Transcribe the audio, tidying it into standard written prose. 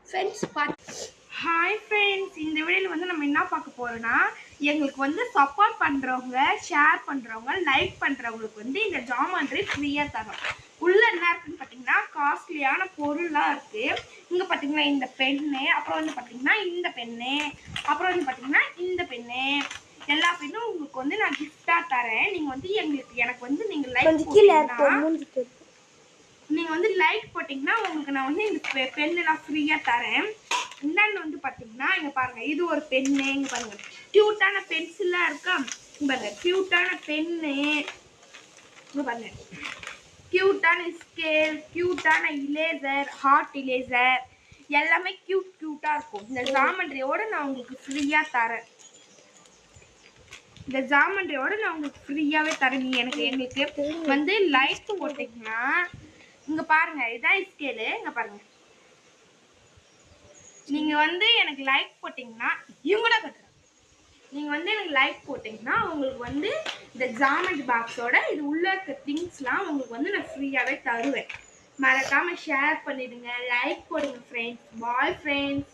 Friends hi friends, இந்த வீடியோவில் வந்து நம்ம என்ன பார்க்க போகிறோன்னா, எங்களுக்கு வந்து சப்போர்ட் பண்ணுறவங்க, ஷேர் பண்ணுறவங்க, லைக் பண்ணுறவங்களுக்கு வந்து இந்த ஜாமெண்ட்ரி ஃப்ரீயாக தரோம். உள்ளே என்ன இருக்குன்னு பார்த்தீங்கன்னா, காஸ்ட்லியான பொருளாக இருக்குது. இங்கே பார்த்தீங்கன்னா இந்த பென்னு, அப்புறம் வந்து பார்த்தீங்கன்னா இந்த பென்னு, அப்புறம் வந்து பார்த்தீங்கன்னா இந்த பென்னு, எல்லா பெண்ணும் உங்களுக்கு வந்து நான் கிஃப்டாக தரேன். நீங்கள் வந்து எனக்கு வந்து நீங்கள் லைக் போட்டிங்கன்னா உங்களுக்கு நான் வந்து இந்த பென்னு நான் ஃப்ரீயாக தரேன். இந்தாண்டு வந்து பார்த்தீங்கன்னா இங்கே பாருங்கள், இது ஒரு பென்னு. இங்கே பாருங்கள், க்யூட்டான பென்சிலாக இருக்கா. இங்கே பாருங்கள், க்யூட்டான பென்னு. இங்கே பாருங்கள், க்யூட்டான ஸ்கேல், க்யூட்டான இலேசர், ஹார்ட் இலேசர், எல்லாமே க்யூட்டாக இருக்கும். இந்த ஜாமெண்ட்ரியோட நான் உங்களுக்கு ஃப்ரீயாக தரேன். இந்த ஜாமெண்ட்ரியோட நான் உங்களுக்கு ஃப்ரீயாகவே தரேன். எங்களுக்கு வந்து லைட் போட்டிங்கன்னா இங்கே பாருங்கள், இதான் ஸ்கேலு. இங்கே பாருங்கள், நீங்கள் வந்து எனக்கு லைக் போட்டிங்கன்னா இவங்கூட கட்டுறேன். நீங்கள் வந்து எனக்கு லைக் போட்டிங்கன்னா உங்களுக்கு வந்து இந்த ஜாமெண்ட்ரி பாக்ஸோட இது உள்ள இருக்க திங்ஸ்லாம் உங்களுக்கு வந்து நான் ஃப்ரீயாகவே தருவேன். மறக்காமல் ஷேர் பண்ணிடுங்க, லைக் போடுங்க ஃப்ரெண்ட்ஸ். Bye friends.